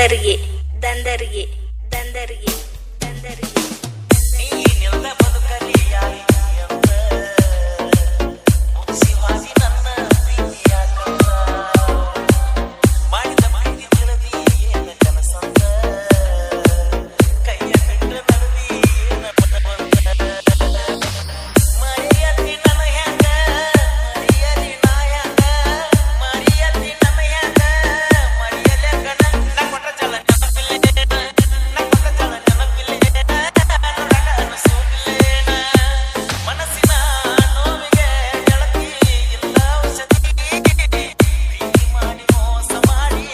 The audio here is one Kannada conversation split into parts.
ದಂದರಿಗೆ ದಂದರಿಗೆ ದಂದರಿಗೆ ದಂದರಿಗೆ ನೀನಿಲ್ಲದ ಬದುಕಲಿ ಯಾರಿ ಅಂತ ಮುಗಿಸಿವಾದಿ ನನ್ನ ಪ್ರೀತಿಯ ಕನಸ ಮಾಡಿದ ಪ್ರೀತಿ ತಿಳಿದಿ ಏನ ಕನಸಂತ ಕೈಯ ಬಿಟ್ಟು ನಡುವಿ ಏನ ಮರೆಯಲಿ ನನ್ನ ಹ್ಯಾಂಗ ಮರೆಯಲಿ ನಾ ಹ್ಯಾಂಗ ಮರೆಯಲಿ ನನ್ನ ಹ್ಯಾಂಗ ಮರೆಯಲೆ ಕಣ ನಾ ಕೊಟ್ಟ ಚಲ ಮನಸ್ಸಿನ ನೋವಿಗೆ ಗೆಳತಿ ಇಲ್ಲ ಔಷಧಿ ಪ್ರೀತಿ ಮಾಡಿ ಮೋಸ ಮಾಡಿ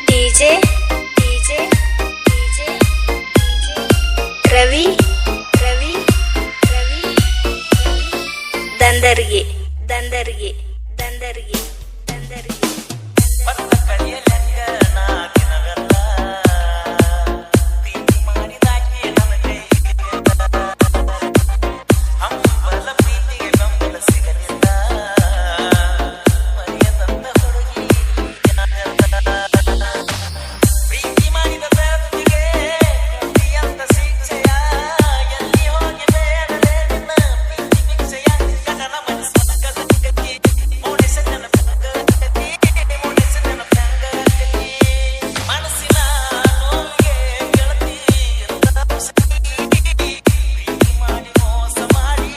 DJ DJ DJ Ravi Ravi Ravi ದಂದರಿಗೆ ದಂದರಿಗೆ ದಂದರಿಗೆ ದಂದರಿಗೆ ಬಂದ ಕಳಿಯಲೆಂಗ ನಾ ದಿನವೆಲ್ಲ ಪ್ರೀತಿ ಮಾಡಿದಾಕಿ ನನ್ನ ಕೈಗೆ ಹಂಬಲ ಪ್ರೀತಿಗೆ ಬೆಂಬಲ ಸಿಗಲಿಲ್ಲ ಮರೆಯದಂತ ಹುಡುಗಿ ಪ್ರೀತಿ ಮಾಡಿದ ಪ್ರೇಮಿಗೆ ಕಟ್ಟಿಯಂತ ಶಿಕ್ಷೆಯ ಎಲ್ಲಿ ಹೋಗಿ ಬೇಡಲೇ ನಿನ್ನ ಪ್ರೀತಿ ಭಿಕ್ಷೆಯ ಕನ್ನಡ ಮನಸ್ಸು ಗತಿ ಮೂಡಿಸ ನೆನಪಿ ಮೂಡಿಸ ನೆನಪಿ ಮನಸ್ಸಿನ ನೋವಿಗೆ ಗೆಳತಿ ಇಲ್ಲ ಔಷಧಿ ಪ್ರೀತಿ ಮಾಡಿ ಮೋಸ ಮಾಡಿ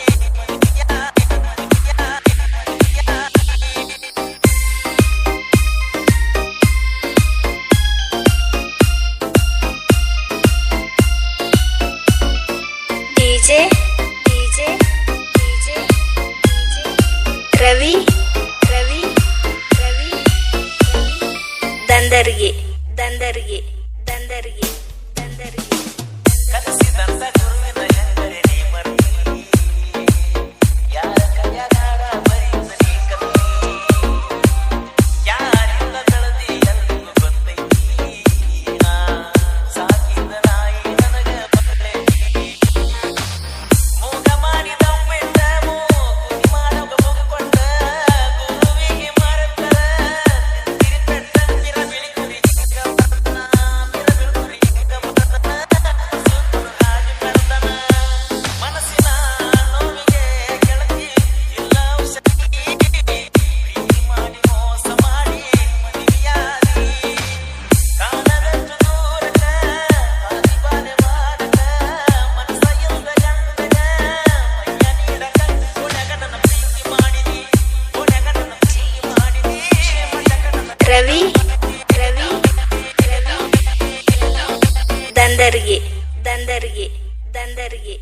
DJ DJ DJ Ravi Ravi Ravi ದಂದರಿಗೆ ದಂದರಿಗೆ ದಂದರಿಗೆ ದಂದರಿಗೆ ಕಲಿಸಿದಂತ ಗುರುವಿನ ಹೆಂಗರೆ ನೀ ಮರ್ತಿ ಯಾರ ಕೈಯಾಗಾರ ಬರೀತ ನೀ ಕತ್ತಿ ಯಾರಿಂದ ಬೆಳೆದಿ ಎಲ್ರಿಗೂ ಗೊತ್ತೈತಿ ನಾ ಸಾಕಿದ ನಾಯಿ ನನಗ ಬದಲೈತಿ ಮೂಗ ಮಾಡಿದ ಬೆಟ್ಟ ಕುದಿ ಮಾಡವ ಮುಗ್ಕೊಂಡ ಗುರುವಿಗೆ ಮರೆತರ ತಿರಿ ಪೆಟ್ಟ ಮಿರ ಬಿಳಿ ಕುರಿ ಮನಸ್ಸಿನ ನೋವಿಗೆ ಗೆಳತಿ ಇಲ್ಲ ಔಷಧಿ ಪ್ರೀತಿ ಮಾಡಿ ಮೋಸ ಮಾಡಿ ಮದುವೆಯಾದಿ ಕಾಣದಷ್ಟು ದೂರಕ ಹಾದಿ ಬಾಲೆ ಮಾಡಕ ಮನಸ್ಸ ಇಲ್ದ ಗಂಡಗ ಮೈಯ ನೀಡಕ ಓಡ್ಯಾಗ ನನ್ನ ಪ್ರೀತಿ ಮಾಡಿದಿ ಓಡ್ಯಾಗ ನನ್ನ ಪ್ರೀತಿ ಮಾಡಿದಿ ಮಂಡಕ ನನ್ನ ರವಿ ರವಿ ರವಿ ದಂದರಿಗೆ ದಂದರಿಗೆ ದಂದರಿಗೆ